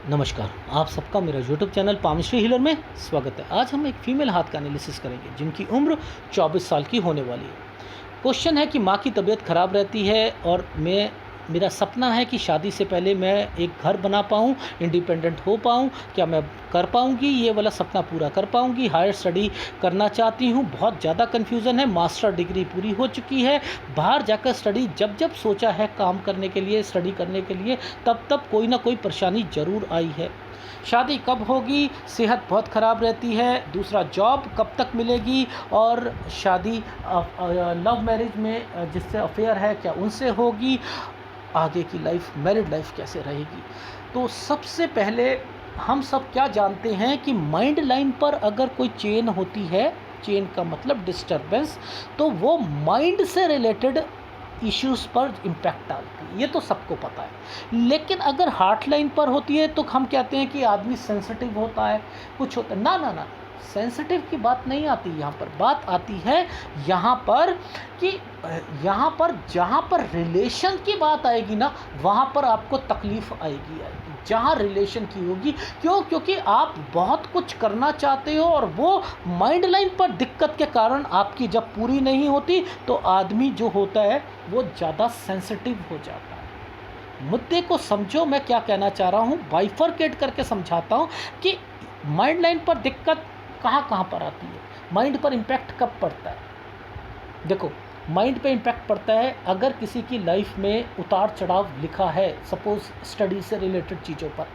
नमस्कार, आप सबका मेरा यूट्यूब चैनल पामिस्ट्री हीलर में स्वागत है। आज हम एक फीमेल हाथ का एनालिसिस करेंगे जिनकी उम्र 24 साल की होने वाली है। क्वेश्चन है कि माँ की तबीयत ख़राब रहती है और मेरा सपना है कि शादी से पहले मैं एक घर बना पाऊँ, इंडिपेंडेंट हो पाऊँ। क्या मैं कर पाऊँगी? ये वाला सपना पूरा कर पाऊँगी? हायर स्टडी करना चाहती हूँ, बहुत ज़्यादा कन्फ्यूज़न है। मास्टर डिग्री पूरी हो चुकी है, बाहर जाकर स्टडी जब जब सोचा है काम करने के लिए, स्टडी करने के लिए, तब तब कोई ना कोई परेशानी ज़रूर आई है। शादी कब होगी? सेहत बहुत ख़राब रहती है। दूसरा, जॉब कब तक मिलेगी? और शादी लव मैरिज में जिससे अफेयर है क्या उनसे होगी? आगे की लाइफ, मैरिड लाइफ कैसे रहेगी? तो सबसे पहले हम सब क्या जानते हैं कि माइंड लाइन पर अगर कोई चेन होती है, चेन का मतलब डिस्टरबेंस, तो वो माइंड से रिलेटेड इश्यूज़ पर इम्पैक्ट डालती है। ये तो सबको पता है। लेकिन अगर हार्ट लाइन पर होती है तो हम कहते हैं कि आदमी सेंसिटिव होता है, कुछ होता है। ना ना ना, सेंसिटिव की बात नहीं आती यहाँ पर। बात आती है यहाँ पर कि यहाँ पर जहाँ पर रिलेशन की बात आएगी ना, वहाँ पर आपको तकलीफ़ आएगी। जहाँ रिलेशन की होगी, क्यों? क्योंकि आप बहुत कुछ करना चाहते हो और वो माइंड लाइन पर दिक्कत के कारण आपकी जब पूरी नहीं होती तो आदमी जो होता है वो ज़्यादा सेंसिटिव हो जाता है। मुद्दे को समझो, मैं क्या कहना चाह रहा हूँ, बाइफरकेट करके समझाता हूँ कि माइंड लाइन पर दिक्कत कहाँ कहाँ पर आती है, माइंड पर इम्पैक्ट कब पड़ता है। देखो, माइंड पे इम्पैक्ट पड़ता है अगर किसी की लाइफ में उतार चढ़ाव लिखा है, सपोज़ स्टडी से रिलेटेड चीज़ों पर,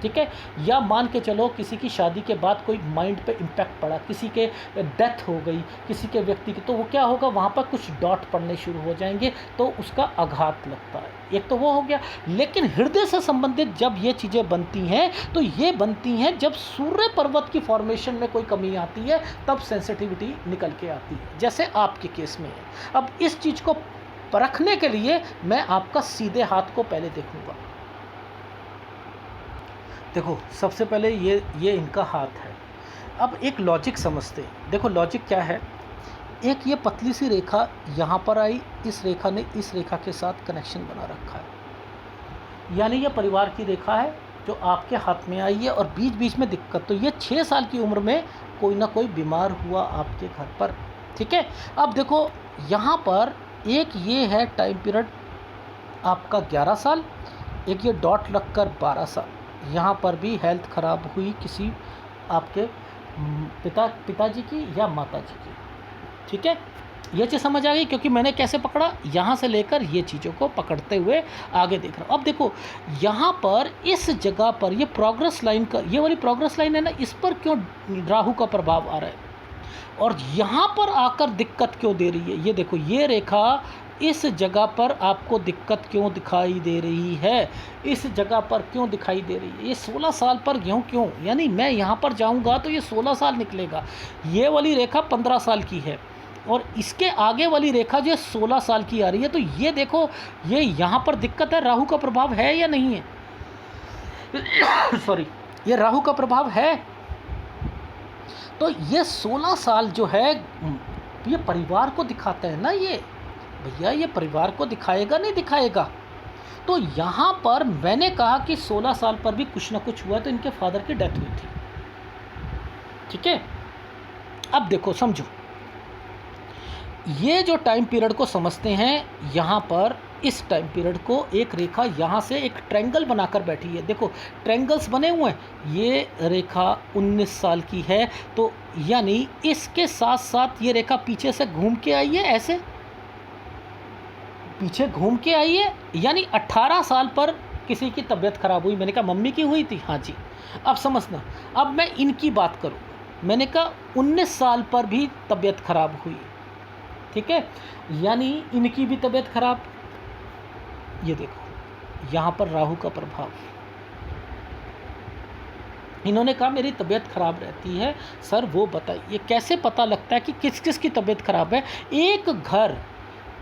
ठीक है, या मान के चलो किसी की शादी के बाद कोई माइंड पे इम्पैक्ट पड़ा, किसी के डेथ हो गई, किसी के व्यक्ति की, तो वो क्या होगा, वहाँ पर कुछ डॉट पड़ने शुरू हो जाएंगे, तो उसका आघात लगता है। एक तो वो हो गया। लेकिन हृदय से संबंधित जब ये चीज़ें बनती हैं तो ये बनती हैं जब सूर्य पर्वत की फॉर्मेशन में कोई कमी आती है, तब सेंसिटिविटी निकल के आती है, जैसे आपके केस में है। अब इस चीज़ को परखने के लिए मैं आपका सीधे हाथ को पहले देखूँगा। देखो, सबसे पहले ये इनका हाथ है। अब एक लॉजिक समझते हैं। देखो, लॉजिक क्या है, एक ये पतली सी रेखा यहाँ पर आई, इस रेखा ने इस रेखा के साथ कनेक्शन बना रखा है, यानी ये परिवार की रेखा है जो आपके हाथ में आई है। और बीच बीच में दिक्कत, तो ये 6 साल की उम्र में कोई ना कोई बीमार हुआ आपके घर पर, ठीक है। अब देखो, यहाँ पर एक ये है टाइम पीरियड आपका 11 साल, एक ये डॉट लगकर 12 साल। यहाँ पर भी हेल्थ ख़राब हुई किसी आपके पिताजी की या माताजी की, ठीक है। ये चीज़ समझ आ गई, क्योंकि मैंने कैसे पकड़ा, यहाँ से लेकर ये चीज़ों को पकड़ते हुए आगे देख रहा हूँ। अब देखो, यहाँ पर इस जगह पर ये प्रोग्रेस लाइन का, ये वाली प्रोग्रेस लाइन है ना, इस पर क्यों राहु का प्रभाव आ रहा है और यहाँ पर आकर दिक्कत क्यों दे रही है। ये देखो, ये रेखा इस जगह पर आपको दिक्कत क्यों दिखाई दे रही है, इस जगह पर क्यों दिखाई दे रही है। ये 16 साल पर क्यों, यानी मैं यहाँ पर जाऊँगा तो ये 16 साल निकलेगा। ये वाली रेखा 15 साल की है और इसके आगे वाली रेखा जो 16 साल की आ रही है। तो ये देखो, ये यहाँ पर दिक्कत है, राहु का प्रभाव है या नहीं है? सॉरी, ये राहु का प्रभाव है। तो ये 16 साल जो है, ये परिवार को दिखाता है ना। ये भैया, ये परिवार को दिखाएगा नहीं दिखाएगा? तो यहाँ पर मैंने कहा कि 16 साल पर भी कुछ ना कुछ हुआ, तो इनके फादर की डेथ हुई थी, ठीक है। अब देखो, समझो, ये जो टाइम पीरियड को समझते हैं, यहाँ पर इस टाइम पीरियड को एक रेखा यहाँ से एक ट्रायंगल बनाकर बैठी है। देखो, ट्रायंगल्स बने हुए हैं। ये रेखा 19 साल की है, तो यानी इसके साथ साथ ये रेखा पीछे से घूम के आई है, ऐसे पीछे घूम के आई है, यानी 18 साल पर किसी की तबीयत ख़राब हुई। मैंने कहा मम्मी की हुई थी, हाँ जी। अब समझना, अब मैं इनकी बात करूँ, मैंने कहा 19 साल पर भी तबीयत ख़राब हुई, ठीक है, यानी इनकी भी तबीयत ख़राब। ये देखो, यहाँ पर राहु का प्रभाव। इन्होंने कहा मेरी तबीयत ख़राब रहती है। सर वो बताइए कैसे पता लगता है कि किस किस की तबीयत ख़राब है?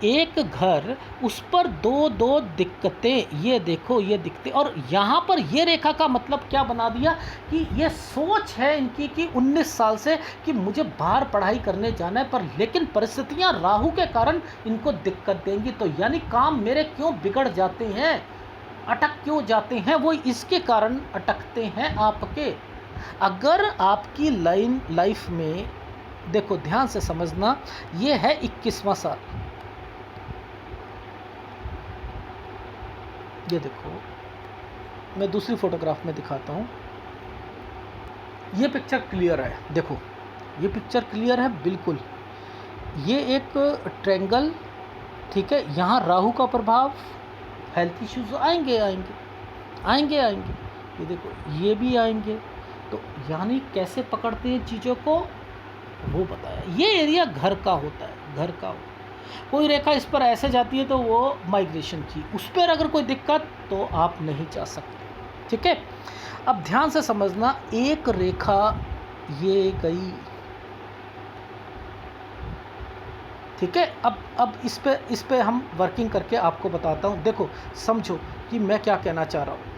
एक घर उस पर दो दो दिक्कतें, ये देखो, ये दिक्कतें। और यहाँ पर ये रेखा का मतलब क्या बना दिया कि ये सोच है इनकी कि 19 साल से कि मुझे बाहर पढ़ाई करने जाना है, पर लेकिन परिस्थितियाँ राहु के कारण इनको दिक्कत देंगी। तो यानी काम मेरे क्यों बिगड़ जाते हैं, अटक क्यों जाते हैं? वो इसके कारण अटकते हैं आपके, अगर आपकी लाइफ में, देखो ध्यान से समझना, ये है 21वां साल। ये देखो, मैं दूसरी फोटोग्राफ में दिखाता हूँ। ये पिक्चर क्लियर है, देखो ये पिक्चर क्लियर है बिल्कुल। ये एक ट्रायंगल, ठीक है, यहाँ राहु का प्रभाव, हेल्थ इश्यूज आएंगे आएंगे आएंगे आएंगे, ये देखो ये भी आएंगे। तो यानी कैसे पकड़ते हैं चीज़ों को, वो बताया। ये एरिया घर का होता है, घर का होता है। कोई रेखा इस पर ऐसे जाती है तो वो माइग्रेशन की, उस पर अगर कोई दिक्कत तो आप नहीं जा सकते, ठीक है। अब ध्यान से समझना, एक रेखा ये गई, ठीक है। अब इस पे हम वर्किंग करके आपको बताता हूँ। देखो समझो कि मैं क्या कहना चाह रहा हूँ।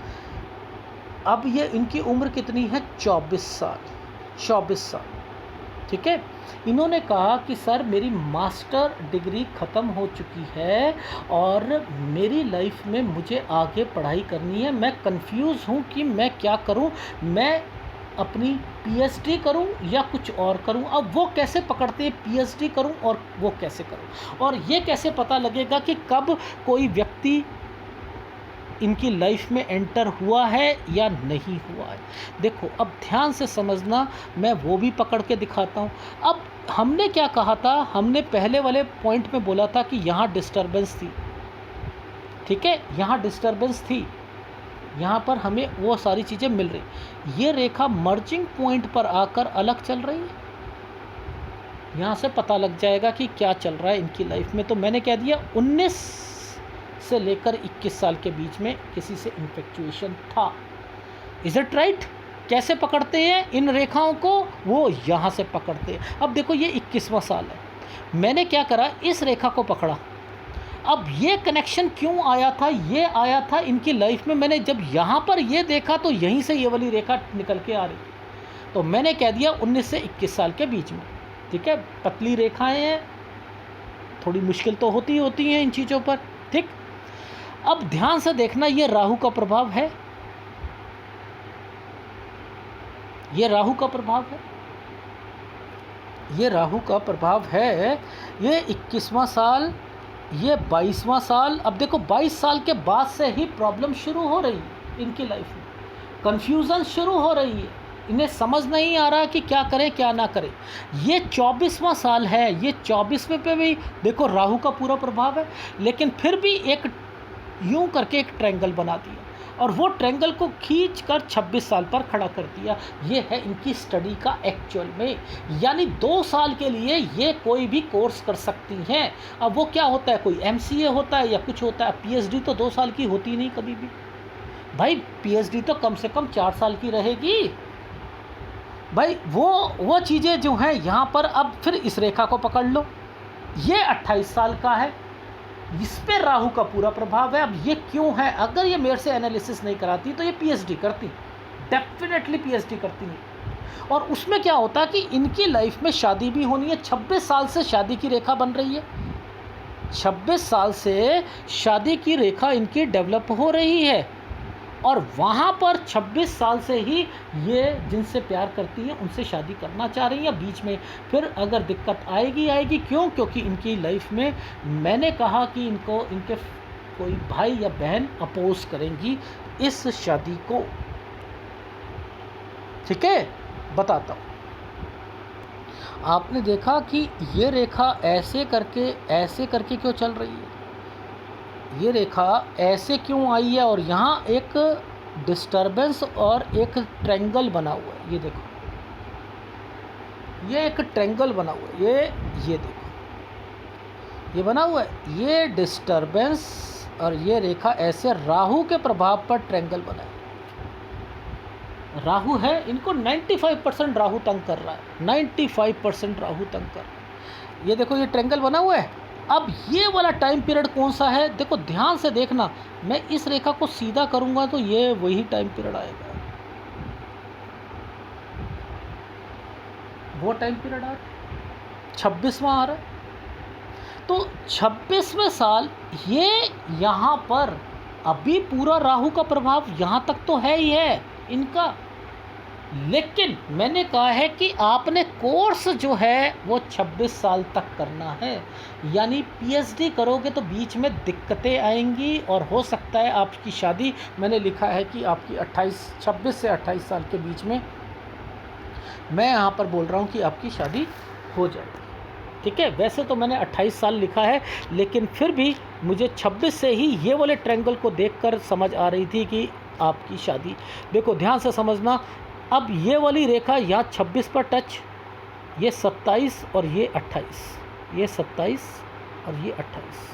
अब ये इनकी उम्र कितनी है? 24 साल, 24 साल, ठीक है। इन्होंने कहा कि सर मेरी मास्टर डिग्री ख़त्म हो चुकी है और मेरी लाइफ में मुझे आगे पढ़ाई करनी है, मैं कंफ्यूज हूँ कि मैं क्या करूँ, मैं अपनी पीएचडी करूं या कुछ और करूं। अब वो कैसे पकड़ते हैं पीएचडी करूं और वो कैसे करूं, और ये कैसे पता लगेगा कि कब कोई व्यक्ति इनकी लाइफ में एंटर हुआ है या नहीं हुआ है। देखो अब ध्यान से समझना, मैं वो भी पकड़ के दिखाता हूँ। अब हमने क्या कहा था, हमने पहले वाले पॉइंट में बोला था कि यहाँ डिस्टर्बेंस थी, ठीक है, यहाँ डिस्टर्बेंस थी, यहाँ पर हमें वो सारी चीज़ें मिल रही। ये रेखा मर्जिंग पॉइंट पर आकर अलग चल रही है, यहाँ से पता लग जाएगा कि क्या चल रहा है इनकी लाइफ में। तो मैंने कह दिया 19 से लेकर 21 साल के बीच में किसी से इन्फेक्चुएशन था। Is it right? कैसे पकड़ते हैं इन रेखाओं को? वो यहाँ से पकड़ते हैं। अब देखो ये 21वां साल है, मैंने क्या करा, इस रेखा को पकड़ा। अब ये कनेक्शन क्यों आया था? ये आया था इनकी लाइफ में, मैंने जब यहाँ पर ये देखा तो यहीं से ये वाली रेखा निकल के आ रही, तो मैंने कह दिया 19 से 21 साल के बीच में, ठीक है। पतली रेखाएं हैं, थोड़ी मुश्किल तो होती हैं इन चीज़ों पर, ठीक। अब ध्यान से देखना, ये राहु का प्रभाव है, ये राहु का प्रभाव है, ये राहु का प्रभाव है। ये 21वां साल, ये 22वां साल। अब देखो 22 साल के बाद से ही प्रॉब्लम शुरू हो रही है इनकी लाइफ में, कन्फ्यूज़न शुरू हो रही है, इन्हें समझ नहीं आ रहा कि क्या करें क्या ना करें। ये 24वां साल है, ये 24वें पे भी देखो राहु का पूरा प्रभाव है, लेकिन फिर भी एक यूं करके एक ट्रायंगल बना दिया और वो ट्रायंगल को खींच कर 26 साल पर खड़ा कर दिया। ये है इनकी स्टडी का एक्चुअल में, यानी 2 साल के लिए ये कोई भी कोर्स कर सकती हैं। अब वो क्या होता है, कोई एमसीए होता है या कुछ होता है, पीएचडी तो 2 साल की होती नहीं कभी भी भाई, पीएचडी तो कम से कम 4 साल की रहेगी भाई। वो चीज़ें जो हैं यहाँ पर। अब फिर इस रेखा को पकड़ लो, ये 28 साल का है, इस पे राहु का पूरा प्रभाव है। अब ये क्यों है? अगर ये मेरे से एनालिसिस नहीं कराती तो ये पीएचडी करती, डेफिनेटली पीएचडी करती नहीं। और उसमें क्या होता है कि इनकी लाइफ में शादी भी होनी है। 26 साल से शादी की रेखा बन रही है, 26 साल से शादी की रेखा इनकी डेवलप हो रही है, और वहाँ पर 26 साल से ही ये जिनसे प्यार करती हैं उनसे शादी करना चाह रही हैं। बीच में फिर अगर दिक्कत आएगी, क्यों? क्योंकि इनकी लाइफ में मैंने कहा कि इनके कोई भाई या बहन अपोज करेंगी इस शादी को, ठीक है। बताता हूँ, आपने देखा कि ये रेखा ऐसे करके क्यों चल रही है, ये रेखा ऐसे क्यों आई है, और यहाँ एक डिस्टर्बेंस और एक ट्रायंगल बना हुआ है। ये देखो, ये एक ट्रायंगल बना हुआ है, ये देखो ये बना हुआ है, ये डिस्टर्बेंस और ये रेखा ऐसे राहु के प्रभाव पर ट्रायंगल बना है। राहु है, इनको 95% राहु तंग कर रहा है, 95% राहु तंग कर रहा है। ये देखो ये ट्रायंगल बना हुआ है। अब ये वाला टाइम पीरियड कौन सा है? देखो ध्यान से देखना, मैं इस रेखा को सीधा करूंगा तो ये वही टाइम पीरियड आएगा, वो टाइम पीरियड आ रहा है, 26वां आ रहा है। तो 26वें साल ये यहाँ पर अभी पूरा राहु का प्रभाव यहाँ तक तो है ही है इनका, लेकिन मैंने कहा है कि आपने कोर्स जो है वो 26 साल तक करना है। यानी पीएचडी करोगे तो बीच में दिक्कतें आएंगी और हो सकता है आपकी शादी, मैंने लिखा है कि आपकी 26 से 28 साल के बीच में, मैं यहाँ पर बोल रहा हूँ कि आपकी शादी हो जाएगी। ठीक है, वैसे तो मैंने 28 साल लिखा है, लेकिन फिर भी मुझे 26 से ही ये वाले ट्रायंगल को देखकर समझ आ रही थी कि आपकी शादी। देखो ध्यान से समझना, अब ये वाली रेखा यहाँ 26 पर टच, ये 27 और ये 28, ये 27 और ये 28,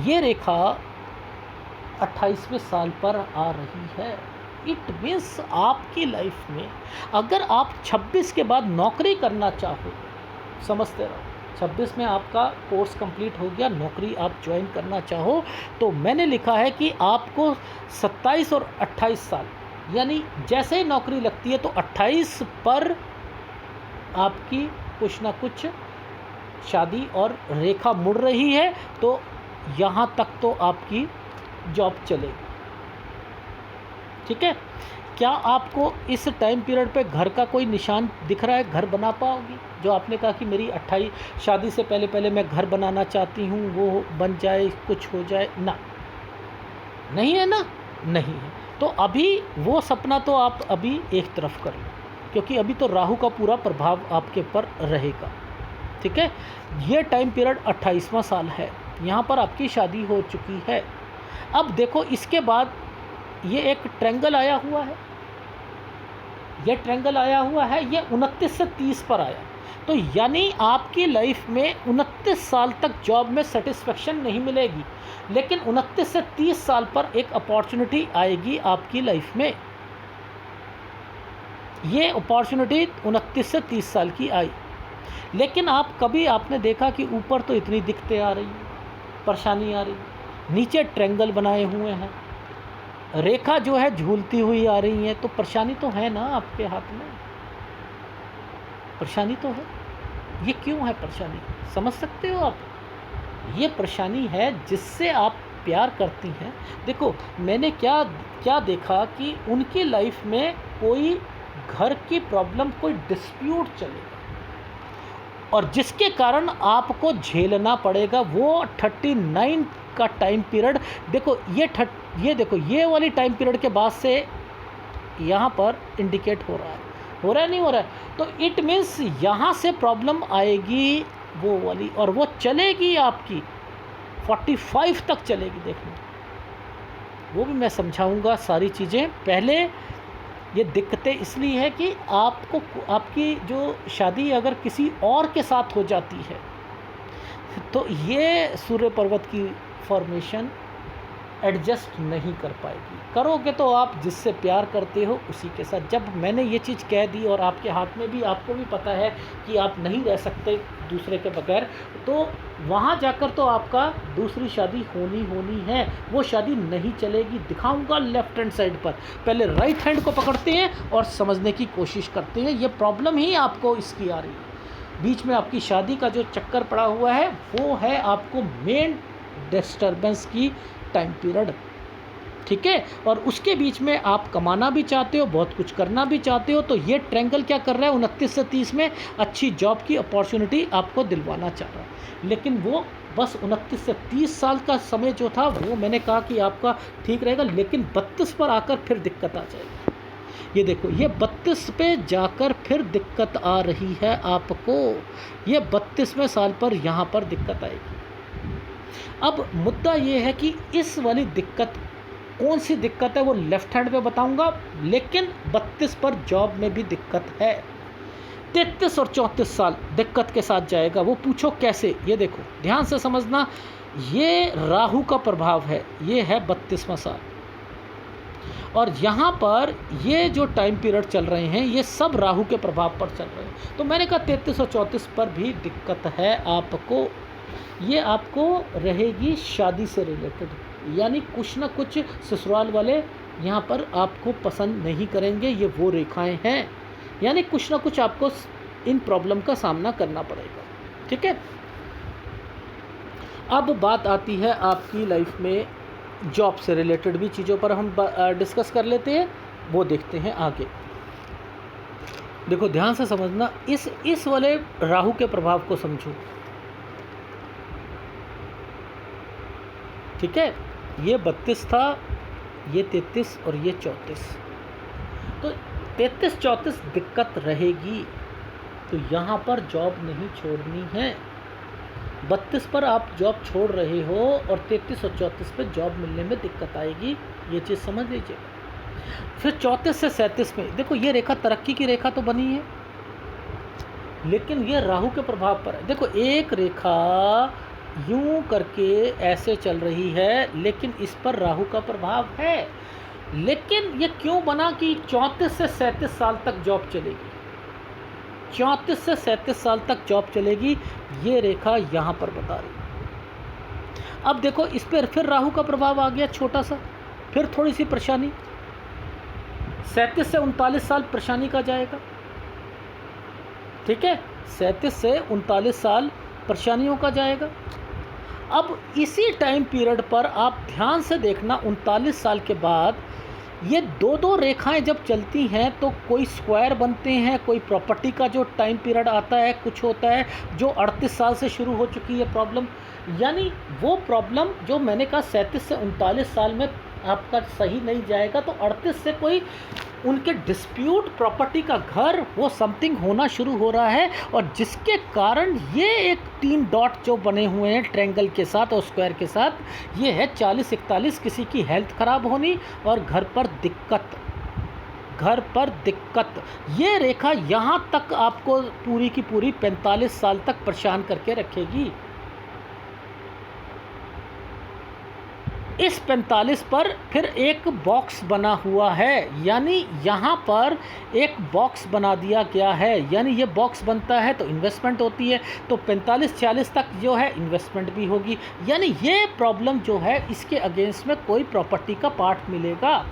ये रेखा 28वें साल पर आ रही है। इट मीन्स आपकी लाइफ में अगर आप 26 के बाद नौकरी करना चाहो, समझते रहो, 26 में आपका कोर्स कंप्लीट हो गया, नौकरी आप ज्वाइन करना चाहो, तो मैंने लिखा है कि आपको 27 और 28 साल, यानी जैसे ही नौकरी लगती है तो 28 पर आपकी कुछ ना कुछ शादी और रेखा मुड़ रही है, तो यहाँ तक तो आपकी जॉब चलेगी। ठीक है, क्या आपको इस टाइम पीरियड पे घर का कोई निशान दिख रहा है? घर बना पाओगी? जो आपने कहा कि मेरी 28 शादी से पहले पहले मैं घर बनाना चाहती हूँ, वो बन जाए, कुछ हो जाए ना, नहीं है ना, नहीं है। तो अभी वो सपना तो आप अभी एक तरफ कर लो, क्योंकि अभी तो राहु का पूरा प्रभाव आपके ऊपर रहेगा। ठीक है, ये टाइम पीरियड 28वां साल है, यहाँ पर आपकी शादी हो चुकी है। अब देखो इसके बाद ये एक ट्रायंगल आया हुआ है, ये ट्रायंगल आया हुआ है, ये 29 से 30 पर आया, तो यानी आपकी लाइफ में 29 साल तक जॉब में सेटिस्फेक्शन नहीं मिलेगी, लेकिन 29 से 30 साल पर एक अपॉर्चुनिटी आएगी आपकी लाइफ में। ये अपॉर्चुनिटी 29 से 30 साल की आई, लेकिन आपने देखा कि ऊपर तो इतनी दिक्कतें आ रही हैं, परेशानी आ रही है, नीचे ट्रायंगल बनाए हुए हैं, रेखा जो है झूलती हुई आ रही है, तो परेशानी तो है ना आपके हाथ में, परेशानी तो है। ये क्यों है परेशानी, समझ सकते हो आप? ये परेशानी है जिससे आप प्यार करती हैं। देखो मैंने क्या क्या देखा कि उनकी लाइफ में कोई घर की प्रॉब्लम, कोई डिस्प्यूट चलेगा, और जिसके कारण आपको झेलना पड़ेगा। वो 39 का टाइम पीरियड, देखो ये देखो ये वाली टाइम पीरियड के बाद से यहाँ पर इंडिकेट हो रहा है नहीं हो रहा है, तो इट मीन्स यहाँ से प्रॉब्लम आएगी वो वाली, और वो चलेगी आपकी 45 तक चलेगी। देखना, वो भी मैं समझाऊंगा सारी चीज़ें। पहले ये दिक्कतें इसलिए है कि आपकी जो शादी अगर किसी और के साथ हो जाती है, तो ये सूर्य पर्वत की फॉर्मेशन एडजस्ट नहीं कर पाएगी। करोगे तो आप जिससे प्यार करते हो उसी के साथ। जब मैंने ये चीज़ कह दी और आपके हाथ में भी, आपको भी पता है कि आप नहीं रह सकते दूसरे के बगैर, तो वहाँ जाकर तो आपका दूसरी शादी होनी है। वो शादी नहीं चलेगी। दिखाऊंगा लेफ्ट हैंड साइड पर, पहले राइट हैंड को पकड़ते हैं और समझने की कोशिश करते हैं। ये प्रॉब्लम ही आपको इसकी आ रही है। बीच में आपकी शादी का जो चक्कर पड़ा हुआ है वो है आपको मेन डिस्टर्बेंस की टाइम पीरियड। ठीक है, और उसके बीच में आप कमाना भी चाहते हो, बहुत कुछ करना भी चाहते हो, तो ये ट्रायंगल क्या कर रहा है, 29 से 30 में अच्छी जॉब की अपॉर्चुनिटी आपको दिलवाना चाह रहा है। लेकिन वो बस 29 से 30 साल का समय जो था वो मैंने कहा कि आपका ठीक रहेगा, लेकिन 32 पर आकर फिर दिक्कत आ जाएगी। ये देखो, ये 32 पे जाकर फिर दिक्कत आ रही है आपको। ये 32वें साल पर यहाँ पर दिक्कत आएगी। अब मुद्दा ये है कि इस वाली दिक्कत, कौन सी दिक्कत है वो लेफ्ट हैंड पे बताऊंगा, लेकिन 32 पर जॉब में भी दिक्कत है। 33 और 34 साल दिक्कत के साथ जाएगा। वो पूछो कैसे, ये देखो ध्यान से समझना, ये राहु का प्रभाव है, ये है 32वां साल, और यहाँ पर ये जो टाइम पीरियड चल रहे हैं ये सब राहु के प्रभाव पर चल रहे हैं। तो मैंने कहा 33 और 34 पर भी दिक्कत है आपको। ये आपको रहेगी शादी से रिलेटेड, यानी कुछ ना कुछ ससुराल वाले यहाँ पर आपको पसंद नहीं करेंगे। ये वो रेखाएं हैं, यानी कुछ ना कुछ आपको इन प्रॉब्लम का सामना करना पड़ेगा। ठीक है, अब बात आती है आपकी लाइफ में जॉब से रिलेटेड भी चीज़ों पर हम डिस्कस कर लेते हैं, वो देखते हैं आगे। देखो ध्यान से समझना, इस वाले राहु के प्रभाव को समझो, ठीक है। ये 32 था, ये 33 और ये 34, तो 33-34 दिक्कत रहेगी, तो यहाँ पर जॉब नहीं छोड़नी है। 32 पर आप जॉब छोड़ रहे हो और 33 और 34 पे जॉब मिलने में दिक्कत आएगी, ये चीज़ समझ लीजिए। फिर 34 से 37 में देखो, ये रेखा तरक्की की रेखा तो बनी है, लेकिन ये राहु के प्रभाव पर है। देखो एक रेखा यूं करके ऐसे चल रही है, लेकिन इस पर राहु का प्रभाव है। लेकिन ये क्यों बना कि 34 से 37 साल तक जॉब चलेगी, 34 से 37 साल तक जॉब चलेगी, ये रेखा यहाँ पर बता रही। अब देखो इस पर फिर राहु का प्रभाव आ गया छोटा सा, फिर थोड़ी सी परेशानी, 37 से 39 साल परेशानी का जाएगा, ठीक है। 37 से 39 साल परेशानियों का जाएगा। अब इसी टाइम पीरियड पर आप ध्यान से देखना, 39 साल के बाद ये दो रेखाएं जब चलती हैं तो कोई स्क्वायर बनते हैं, कोई प्रॉपर्टी का जो टाइम पीरियड आता है कुछ होता है, जो 38 साल से शुरू हो चुकी है प्रॉब्लम, यानी वो प्रॉब्लम जो मैंने कहा 37 से 39 साल में आपका सही नहीं जाएगा, तो 38 से कोई उनके डिस्प्यूट प्रॉपर्टी का घर वो समथिंग होना शुरू हो रहा है, और जिसके कारण ये एक 3 डॉट जो बने हुए हैं ट्रायंगल के साथ और स्क्वायर के साथ, ये है 40-41, किसी की हेल्थ ख़राब होनी और घर पर दिक्कत। ये रेखा यहाँ तक आपको पूरी की पूरी 45 साल तक परेशान करके रखेगी। इस 45 पर फिर एक बॉक्स बना हुआ है, यानी यहाँ पर एक बॉक्स बना दिया गया है, यानी ये बॉक्स बनता है तो इन्वेस्टमेंट होती है, तो 45-46 तक जो है इन्वेस्टमेंट भी होगी, यानी ये प्रॉब्लम जो है इसके अगेंस्ट में कोई प्रॉपर्टी का पार्ट मिलेगा,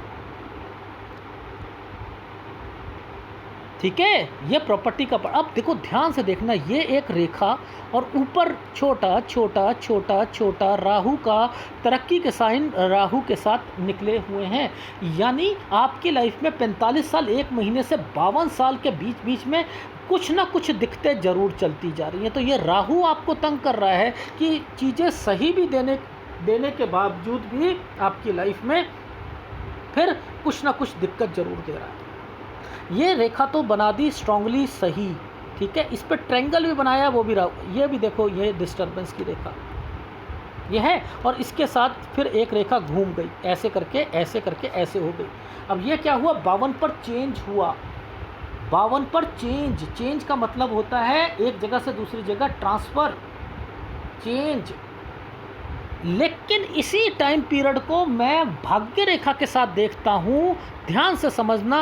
ठीक है। ये प्रॉपर्टी का अब देखो ध्यान से देखना, ये एक रेखा और ऊपर छोटा छोटा छोटा छोटा राहु का तरक्की के साइन राहु के साथ निकले हुए हैं, यानी आपकी लाइफ में 45 साल 1 महीने से 52 साल के बीच में कुछ ना कुछ दिक्कतें ज़रूर चलती जा रही हैं। तो ये राहु आपको तंग कर रहा है कि चीज़ें सही भी देने के बावजूद भी आपकी लाइफ में फिर कुछ ना कुछ दिक्कत ज़रूर दे रहा है। ये रेखा तो बना दी स्ट्रांगली सही, ठीक है। इस पर ट्रायंगल भी बनाया, वो भी ये भी देखो, ये डिस्टर्बेंस की रेखा ये है, और इसके साथ फिर एक रेखा घूम गई ऐसे करके ऐसे हो गई। अब ये क्या हुआ, 52 पर चेंज हुआ। 52 पर चेंज का मतलब होता है एक जगह से दूसरी जगह ट्रांसफ़र, चेंज। लेकिन इसी टाइम पीरियड को मैं भाग्य रेखा के साथ देखता हूँ, ध्यान से समझना,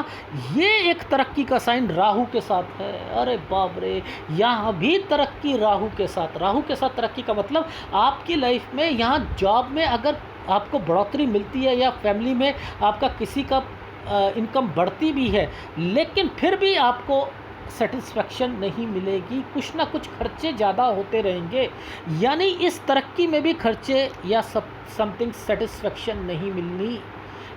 ये एक तरक्की का साइन राहु के साथ है। अरे बाप रे, यहाँ भी तरक्की राहु के साथ तरक्की का मतलब आपकी लाइफ में यहाँ जॉब में अगर आपको बढ़ोतरी मिलती है या फैमिली में आपका किसी का इनकम बढ़ती भी है, लेकिन फिर भी आपको सेटिस्फैक्शन नहीं मिलेगी, कुछ ना कुछ खर्चे ज़्यादा होते रहेंगे, यानी इस तरक्की में भी खर्चे या समथिंग सेटिस्फैक्शन नहीं मिलनी।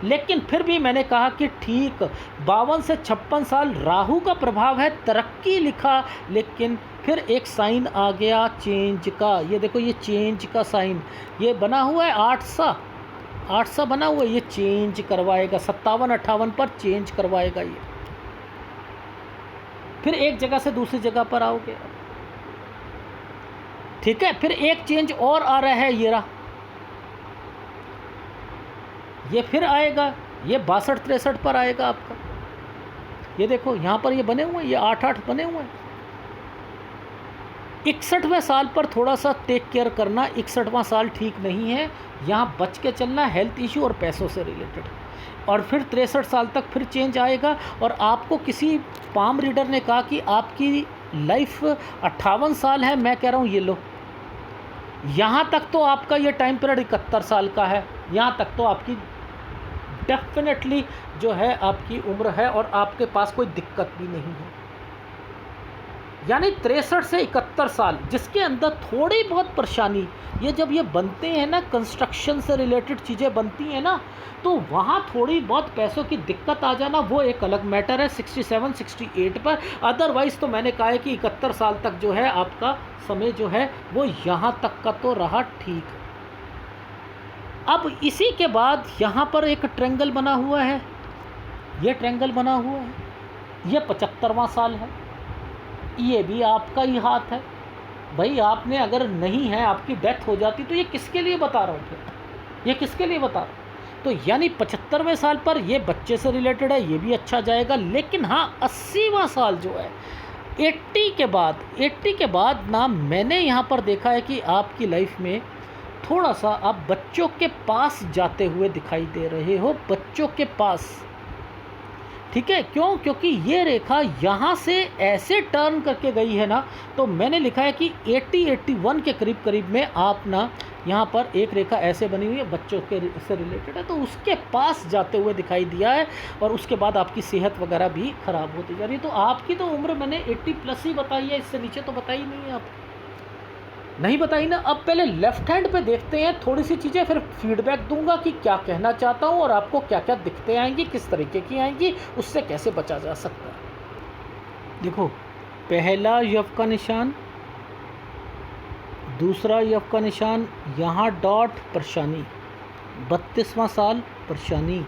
लेकिन फिर भी मैंने कहा कि ठीक 52 से 56 साल राहु का प्रभाव है, तरक्की लिखा, लेकिन फिर एक साइन आ गया चेंज का। ये देखो, ये चेंज का साइन ये बना हुआ है, 8 सा बना हुआ है, ये चेंज करवाएगा, 57-58 पर चेंज करवाएगा ये। फिर एक जगह से दूसरी जगह पर आओगे, ठीक है। फिर एक चेंज और आ रहा है, ये रहा, ये फिर आएगा, ये 62-63 पर आएगा आपका। ये देखो यहाँ पर ये बने हुए हैं, ये 8-8 बने हुए हैं। 61वें साल पर थोड़ा सा टेक केयर करना, 61वां साल ठीक नहीं है, यहाँ बच के चलना, हेल्थ इशू और पैसों से रिलेटेड। और फिर 63 साल तक फिर चेंज आएगा, और आपको किसी पाम रीडर ने कहा कि आपकी लाइफ 58 साल है, मैं कह रहा हूँ ये लो, यहाँ तक तो आपका ये टाइम पीरियड 71 साल का है, यहाँ तक तो आपकी डेफिनेटली जो है आपकी उम्र है और आपके पास कोई दिक्कत भी नहीं है। यानी 63 से 71 साल, जिसके अंदर थोड़ी बहुत परेशानी, ये जब ये बनते हैं ना, कंस्ट्रक्शन से रिलेटेड चीज़ें बनती हैं ना, तो वहाँ थोड़ी बहुत पैसों की दिक्कत आ जाना वो एक अलग मैटर है 67 68 पर। अदरवाइज़ तो मैंने कहा है कि 71 साल तक जो है आपका समय जो है वो यहाँ तक का तो रहा ठीक। अब इसी के बाद यहाँ पर एक ट्रेंगल बना हुआ है, ये ट्रेंगल बना हुआ है, ये 75वां साल है, ये भी आपका ही हाथ है। भाई आपने अगर नहीं है, आपकी डेथ हो जाती, तो ये किसके लिए बता रहा हूँ फिर, ये किसके लिए बता रहा हूँ? तो यानी 75वें साल पर ये बच्चे से रिलेटेड है, ये भी अच्छा जाएगा। लेकिन हाँ 80वां साल जो है 80 के बाद ना, मैंने यहाँ पर देखा है कि आपकी लाइफ में थोड़ा सा आप बच्चों के पास जाते हुए दिखाई दे रहे हो, बच्चों के पास। ठीक है, क्यों? क्योंकि ये रेखा यहाँ से ऐसे टर्न करके गई है ना, तो मैंने लिखा है कि 81 के करीब करीब में आप ना, यहाँ पर एक रेखा ऐसे बनी हुई है, बच्चों के से रिलेटेड है, तो उसके पास जाते हुए दिखाई दिया है। और उसके बाद आपकी सेहत वगैरह भी ख़राब होती जा रही है। तो आपकी तो उम्र मैंने 80+ ही बताई है, इससे नीचे तो बताई नहीं है, आप नहीं बताई ना। अब पहले लेफ्ट हैंड पे देखते हैं थोड़ी सी चीज़ें, फिर फीडबैक दूंगा कि क्या कहना चाहता हूँ और आपको क्या क्या दिक्कतें आएंगी, किस तरीके की आएंगी, उससे कैसे बचा जा सकता है। देखो, पहला यव का निशान, दूसरा यव का निशान, यहाँ डॉट, परेशानी। 32वां साल परेशानी,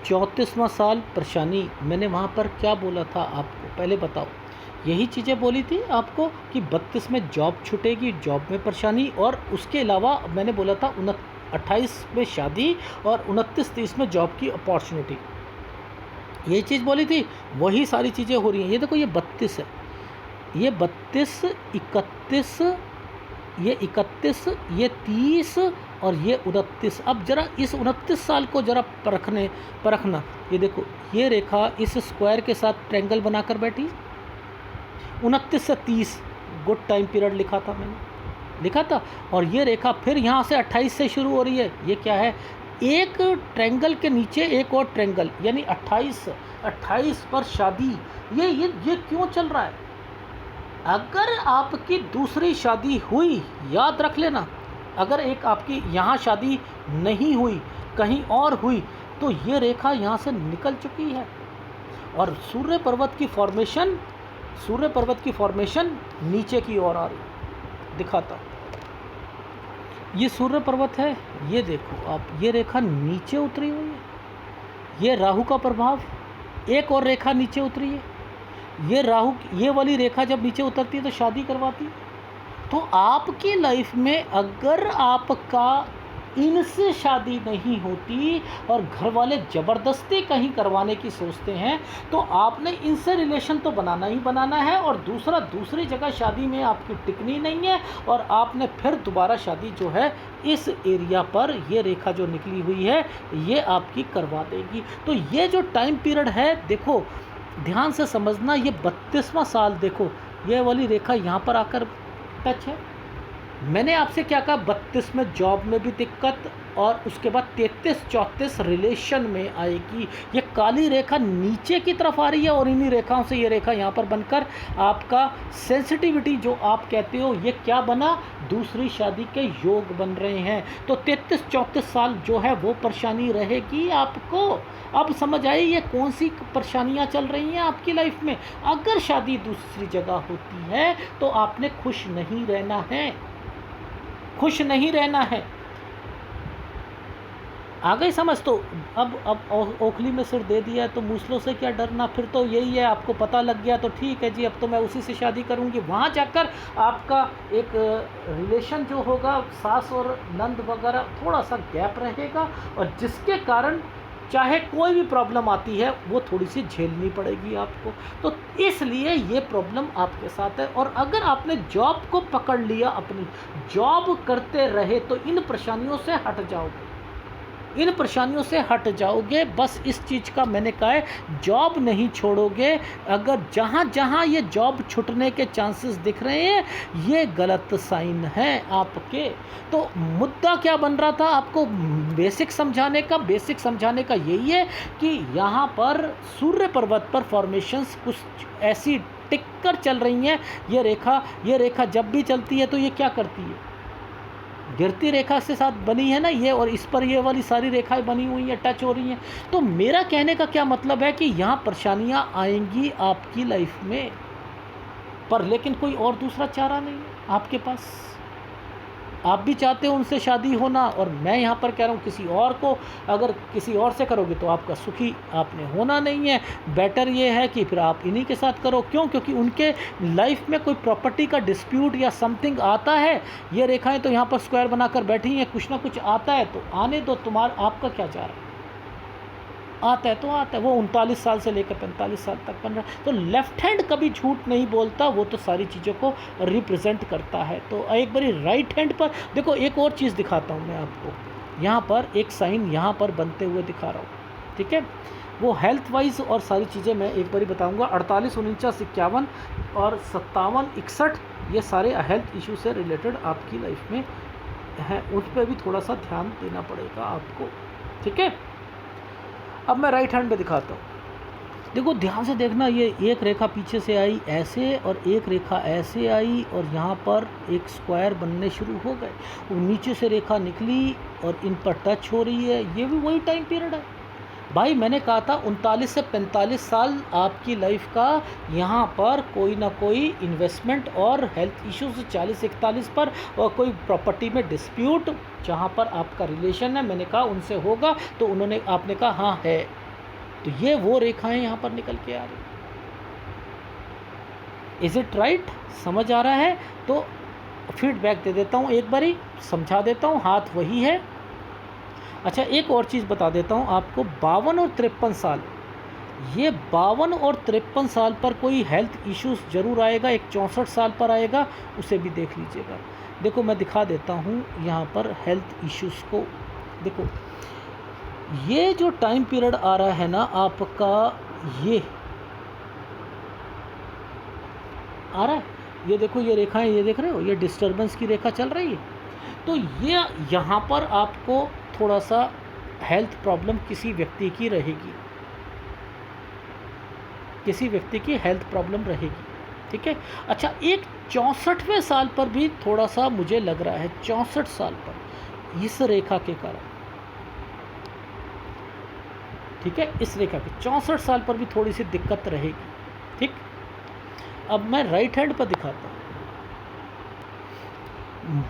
34वां साल परेशानी। मैंने वहाँ पर क्या बोला था आपको, पहले बताओ। यही चीज़ें बोली थी आपको कि 32 में जॉब छूटेगी, जॉब में परेशानी, और उसके अलावा मैंने बोला था 28 में शादी और 29-30 में जॉब की अपॉर्चुनिटी। यही चीज़ बोली थी, वही सारी चीज़ें हो रही हैं। ये देखो, ये 32 है, ये 32, 31, ये 31, ये 30 और ये 29। अब ज़रा इस 29 साल को ज़रा परखना। ये देखो, ये रेखा इस स्क्वायर के साथ ट्रायंगल बनाकर बैठी। 29 से 30 गुड टाइम पीरियड लिखा था मैंने, लिखा था। और ये रेखा फिर यहाँ से 28 से शुरू हो रही है। ये क्या है, एक ट्रायंगल के नीचे एक और ट्रायंगल, यानी 28 पर शादी। ये क्यों चल रहा है? अगर आपकी दूसरी शादी हुई, याद रख लेना, अगर एक आपकी यहाँ शादी नहीं हुई, कहीं और हुई, तो ये रेखा यहाँ से निकल चुकी है। और सूर्य पर्वत की फॉर्मेशन नीचे की ओर आ रही है, दिखाता। ये सूर्य पर्वत है, ये देखो आप, ये रेखा नीचे उतरी हुई है, ये राहु का प्रभाव। एक और रेखा नीचे उतरी है, ये राहु, ये वाली रेखा जब नीचे उतरती है तो शादी करवाती। तो आपकी लाइफ में अगर आपका इनसे शादी नहीं होती और घर वाले ज़बरदस्ती कहीं करवाने की सोचते हैं, तो आपने इनसे रिलेशन तो बनाना ही बनाना है। और दूसरी जगह शादी में आपकी टिकनी नहीं है, और आपने फिर दोबारा शादी जो है इस एरिया पर, ये रेखा जो निकली हुई है, ये आपकी करवा देगी। तो ये जो टाइम पीरियड है, देखो ध्यान से समझना, ये 32वां साल, देखो ये वाली रेखा यहाँ पर आकर टच है। मैंने आपसे क्या कहा, 32 में जॉब में भी दिक्कत, और उसके बाद 33-34 रिलेशन में आएगी। ये काली रेखा नीचे की तरफ आ रही है, और इन्हीं रेखाओं से ये रेखा यहाँ पर बनकर आपका सेंसिटिविटी जो आप कहते हो, ये क्या बना, दूसरी शादी के योग बन रहे हैं। तो 33-34 साल जो है वो परेशानी रहेगी आपको। अब समझ आई ये कौन सी परेशानियाँ चल रही हैं आपकी लाइफ में। अगर शादी दूसरी जगह होती है तो आपने खुश नहीं रहना है, खुश नहीं रहना है। आ गई समझ? तो अब ओखली में सिर दे दिया तो मूसलों से क्या डरना, फिर तो यही है, आपको पता लग गया तो ठीक है जी, अब तो मैं उसी से शादी करूंगी। वहाँ जाकर आपका एक रिलेशन जो होगा, सास और नंद वगैरह, थोड़ा सा गैप रहेगा, और जिसके कारण चाहे कोई भी प्रॉब्लम आती है वो थोड़ी सी झेलनी पड़ेगी आपको। तो इसलिए ये प्रॉब्लम आपके साथ है। और अगर आपने जॉब को पकड़ लिया, अपनी जॉब करते रहे, तो इन परेशानियों से हट जाओगे, इन परेशानियों से हट जाओगे। बस इस चीज़ का मैंने कहा है, जॉब नहीं छोड़ोगे। अगर जहाँ जहाँ ये जॉब छूटने के चांसेस दिख रहे हैं, ये गलत साइन है आपके। तो मुद्दा क्या बन रहा था आपको बेसिक समझाने का? बेसिक समझाने का यही है कि यहाँ पर सूर्य पर्वत पर फॉर्मेशंस कुछ ऐसी टिक कर चल रही हैं। ये रेखा जब भी चलती है तो ये क्या करती है, गिरती रेखा से साथ बनी है ना ये, और इस पर ये वाली सारी रेखाएं बनी हुई हैं, टच हो रही हैं। तो मेरा कहने का क्या मतलब है कि यहाँ परेशानियाँ आएंगी आपकी लाइफ में, पर लेकिन कोई और दूसरा चारा नहीं है आपके पास। आप भी चाहते हो उनसे शादी होना, और मैं यहाँ पर कह रहा हूँ किसी और को, अगर किसी और से करोगे तो आपका सुखी आपने होना नहीं है। बेटर ये है कि फिर आप इन्हीं के साथ करो। क्यों? क्योंकि उनके लाइफ में कोई प्रॉपर्टी का डिस्प्यूट या समथिंग आता है। ये रेखाएं तो यहाँ पर स्क्वायर बनाकर बैठी हैं, कुछ ना कुछ आता है तो आने दो, आपका क्या चाह रहा है, आता है तो आता है। वो 39 साल से लेकर 45 साल तक बन रहा है। तो लेफ्ट हैंड कभी झूठ नहीं बोलता, वो तो सारी चीज़ों को रिप्रेजेंट करता है। तो एक बारी राइट हैंड पर देखो, एक और चीज़ दिखाता हूँ मैं आपको। यहाँ पर एक साइन यहाँ पर बनते हुए दिखा रहा हूँ, ठीक है। वो हेल्थ वाइज और सारी चीज़ें मैं एक बारी बताऊँगा। 48, 49, 51 और 57, 61 ये सारे हेल्थ इशू से रिलेटेड आपकी लाइफ में हैं, उस पर भी थोड़ा सा ध्यान देना पड़ेगा आपको, ठीक है। अब मैं राइट हैंड पे दिखाता हूँ। देखो ध्यान से देखना, ये एक रेखा पीछे से आई ऐसे, और एक रेखा ऐसे आई, और यहाँ पर एक स्क्वायर बनने शुरू हो गए। वो नीचे से रेखा निकली और इन पर टच हो रही है। ये भी वही टाइम पीरियड है भाई। मैंने कहा था 39 से 45 साल आपकी लाइफ का यहाँ पर कोई ना कोई इन्वेस्टमेंट और हेल्थ इश्यूज, 40-41 पर और कोई प्रॉपर्टी में डिस्प्यूट जहाँ पर आपका रिलेशन है, मैंने कहा उनसे होगा। तो उन्होंने, आपने कहा हाँ है। तो ये वो रेखाएं यहाँ पर निकल के आ रही। Is it right? समझ आ रहा है? तो फीडबैक दे देता हूँ, एक बारी समझा देता हूँ। हाथ वही है। अच्छा, एक और चीज़ बता देता हूँ आपको। 52 और 53 साल, ये 52 और 53 साल पर कोई हेल्थ इश्यूज ज़रूर आएगा। एक 64 साल पर आएगा, उसे भी देख लीजिएगा। देखो मैं दिखा देता हूँ यहाँ पर हेल्थ इश्यूज़ को। देखो ये जो टाइम पीरियड आ रहा है ना आपका, ये आ रहा है, ये देखो ये रेखाएं, ये देख रहे हो, ये डिस्टर्बेंस की रेखा चल रही है। तो ये यहाँ पर आपको थोड़ा सा हेल्थ प्रॉब्लम किसी व्यक्ति की रहेगी, किसी व्यक्ति की हेल्थ प्रॉब्लम रहेगी, ठीक है। अच्छा, एक 64वें साल पर भी थोड़ा सा मुझे लग रहा है, 64 साल पर इस रेखा के कारण, ठीक है, इस रेखा के 64 साल पर भी थोड़ी सी दिक्कत रहेगी, ठीक। अब मैं राइट हैंड पर दिखाता हूँ।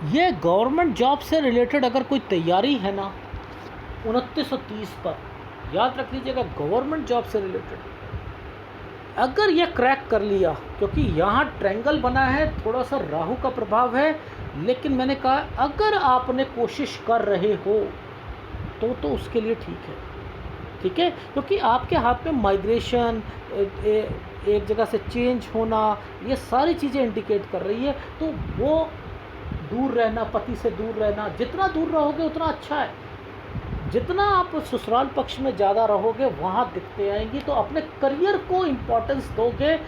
ये गवर्नमेंट जॉब से रिलेटेड अगर कोई तैयारी है ना 29 और 30 पर, याद रख लीजिएगा, गवर्नमेंट जॉब से रिलेटेड अगर ये क्रैक कर लिया, क्योंकि यहाँ ट्रायंगल बना है, थोड़ा सा राहु का प्रभाव है, लेकिन मैंने कहा अगर आपने कोशिश कर रहे हो तो उसके लिए ठीक है, ठीक है। क्योंकि आपके हाथ में माइग्रेशन, एक जगह से चेंज होना, ये सारी चीज़ें इंडिकेट कर रही है। तो वो दूर रहना, पति से दूर रहना, जितना दूर रहोगे उतना अच्छा है। जितना आप ससुराल पक्ष में ज़्यादा रहोगे वहाँ दिक्कतें आएंगी। तो अपने करियर को इम्पोर्टेंस दोगे।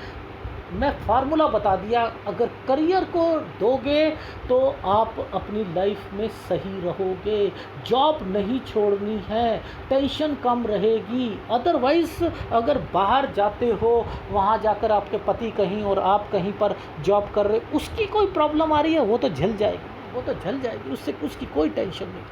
मैं फार्मूला बता दिया, अगर करियर को दोगे तो आप अपनी लाइफ में सही रहोगे। जॉब नहीं छोड़नी है, टेंशन कम रहेगी। अदरवाइज़ अगर बाहर जाते हो, वहाँ जाकर आपके पति कहीं और आप कहीं पर जॉब कर रहे, उसकी कोई प्रॉब्लम आ रही है, वो तो झेल जाएगी, वो तो झेल जाएगी, उससे उसकी कोई टेंशन नहीं,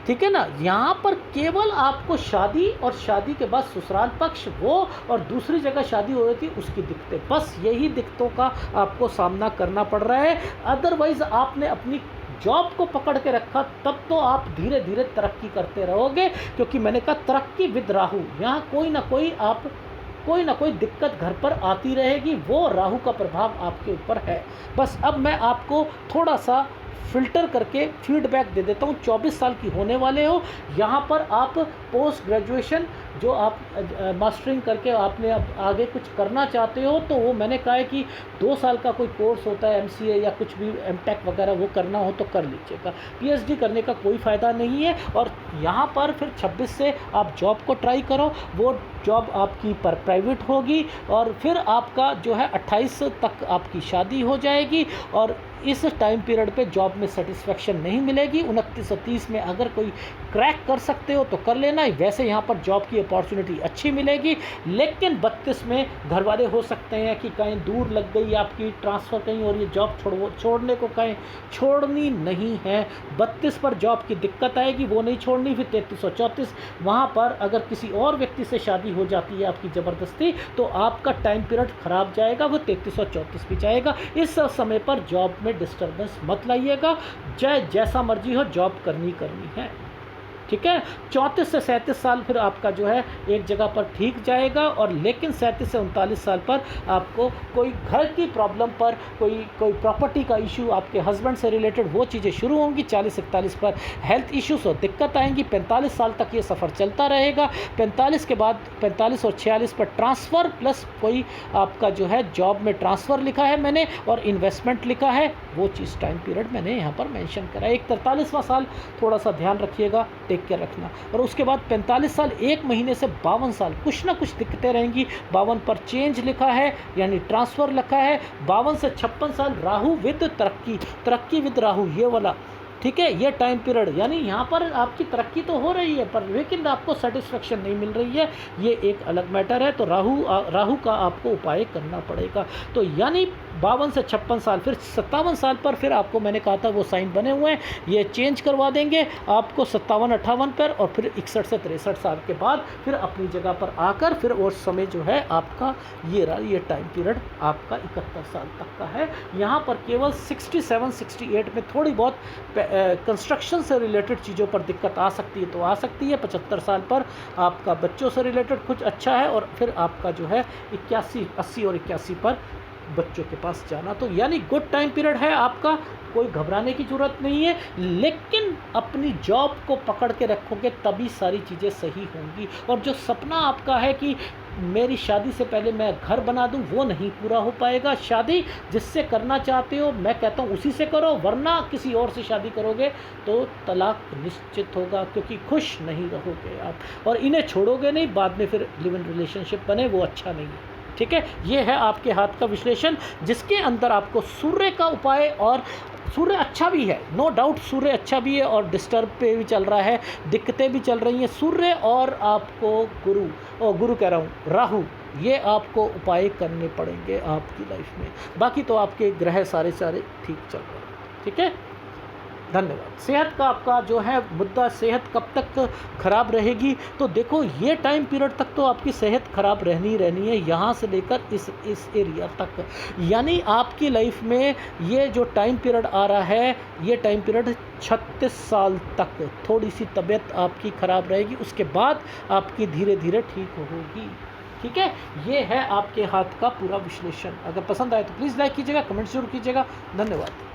ठीक है ना। यहाँ पर केवल आपको शादी और शादी के बाद ससुराल पक्ष, वो और दूसरी जगह शादी हो रही थी, उसकी दिक्कतें, बस यही दिक्कतों का आपको सामना करना पड़ रहा है। अदरवाइज़ आपने अपनी जॉब को पकड़ के रखा, तब तो आप धीरे धीरे तरक्की करते रहोगे। क्योंकि मैंने कहा तरक्की विद राहु, यहाँ कोई ना कोई दिक्कत घर पर आती रहेगी, वो राहु का प्रभाव आपके ऊपर है। बस अब मैं आपको थोड़ा सा फ़िल्टर करके फीडबैक दे देता हूँ। 24 साल की होने वाले हो, यहाँ पर आप पोस्ट ग्रेजुएशन जो आप मास्टरिंग करके आपने अब आगे कुछ करना चाहते हो, तो वो मैंने कहा है कि 2 साल का कोई कोर्स होता है, MCA या कुछ भी MTech वगैरह, वो करना हो तो कर लीजिएगा। PhD करने का कोई फ़ायदा नहीं है। और यहाँ पर फिर 26 से आप जॉब को ट्राई करो, वो जॉब आपकी पर प्राइवेट होगी, और फिर आपका जो है 28 तक आपकी शादी हो जाएगी। और इस टाइम पीरियड पे जॉब में सेटिस्फेक्शन नहीं मिलेगी। 29 और 30 में अगर कोई क्रैक कर सकते हो तो कर लेना। वैसे यहाँ पर जॉब की अपॉर्चुनिटी अच्छी मिलेगी, लेकिन 32 में घर वाले हो सकते हैं कि कहीं दूर लग गई आपकी ट्रांसफ़र कहीं और ये जॉब छोड़ने को कहीं छोड़नी नहीं है। 32 पर जॉब की दिक्कत आएगी, वो नहीं छोड़नी। फिर 33 और 34 वहाँ पर अगर किसी और व्यक्ति से शादी हो जाती है आपकी ज़बरदस्ती, तो आपका टाइम पीरियड ख़राब जाएगा, वो 33 और 34 भी जाएगा। इस समय पर जॉब में डिस्टर्बेंस मत लाइएगा, चाहे जैसा मर्जी हो, जॉब करनी है। ठीक है। 34 से 37 साल फिर आपका जो है एक जगह पर ठीक जाएगा, और लेकिन 37 से 39 साल पर आपको कोई घर की प्रॉब्लम पर, कोई प्रॉपर्टी का इशू, आपके हस्बैंड से रिलेटेड वो चीज़ें शुरू होंगी। 40-41 पर हेल्थ इश्यूज़ और दिक्कत आएंगी। 45 साल तक ये सफ़र चलता रहेगा। 45 के बाद 45 और 46 पर ट्रांसफ़र प्लस कोई आपका जो है जॉब में ट्रांसफ़र लिखा है मैंने, और इन्वेस्टमेंट लिखा है, वो चीज़ टाइम पीरियड मैंने यहाँ पर मेंशन करा है। एक 43वां साल थोड़ा सा ध्यान रखिएगा, के रखना। और उसके बाद 45 साल 1 महीने से 52 साल कुछ ना कुछ दिक्कतें रहेंगी। 52 पर चेंज लिखा है, यानी ट्रांसफ़र लिखा है। 52 से 56 साल राहु विद तरक्की विद राहु, ये वाला। ठीक है। ये टाइम पीरियड, यानी यहाँ पर आपकी तरक्की तो हो रही है पर लेकिन आपको सेटिस्फेक्शन नहीं मिल रही है, ये एक अलग मैटर है। तो राहु का आपको उपाय करना पड़ेगा। तो यानी 52 से 56 साल, फिर 57 साल पर फिर आपको मैंने कहा था वो साइन बने हुए हैं, ये चेंज करवा देंगे आपको 57-58 पर, और फिर 61 से 63 साल के बाद फिर अपनी जगह पर आकर फिर और समय जो है आपका ये टाइम पीरियड आपका 71 साल तक का है। यहाँ पर केवल 67-68 में थोड़ी बहुत कंस्ट्रक्शन से रिलेटेड चीज़ों पर दिक्कत आ सकती है, तो आ सकती है। 75 साल पर आपका बच्चों से रिलेटेड कुछ अच्छा है, और फिर आपका जो है 80 और 81 पर बच्चों के पास जाना। तो यानी गुड टाइम पीरियड है आपका, कोई घबराने की ज़रूरत नहीं है। लेकिन अपनी जॉब को पकड़ के रखोगे तभी सारी चीज़ें सही होंगी। और जो सपना आपका है कि मेरी शादी से पहले मैं घर बना दूं, वो नहीं पूरा हो पाएगा। शादी जिससे करना चाहते हो, मैं कहता हूं उसी से करो, वरना किसी और से शादी करोगे तो तलाक निश्चित होगा, क्योंकि खुश नहीं रहोगे आप, और इन्हें छोड़ोगे नहीं, बाद में फिर लिव इन रिलेशनशिप बने, वो अच्छा नहीं है। ठीक है। ये है आपके हाथ का विश्लेषण, जिसके अंदर आपको सूर्य का उपाय, और सूर्य अच्छा भी है, नो डाउट सूर्य अच्छा भी है, और डिस्टर्ब पे भी चल रहा है, दिक्कतें भी चल रही हैं सूर्य, और आपको गुरु कह रहा हूँ, राहु, ये आपको उपाय करने पड़ेंगे आपकी लाइफ में। बाकी तो आपके ग्रह सारे ठीक चल रहे हैं। ठीक है। धन्यवाद। सेहत का आपका जो है मुद्दा, सेहत कब तक ख़राब रहेगी, तो देखो ये टाइम पीरियड तक तो आपकी सेहत ख़राब रहनी है, यहाँ से लेकर इस एरिया तक। यानी आपकी लाइफ में ये जो टाइम पीरियड आ रहा है, ये टाइम पीरियड 36 साल तक थोड़ी सी तबीयत आपकी ख़राब रहेगी, उसके बाद आपकी धीरे धीरे ठीक होगी। ठीक है। ये है आपके हाथ का पूरा विश्लेषण। अगर पसंद आए तो प्लीज़ लाइक कीजिएगा, कमेंट जरूर कीजिएगा। धन्यवाद।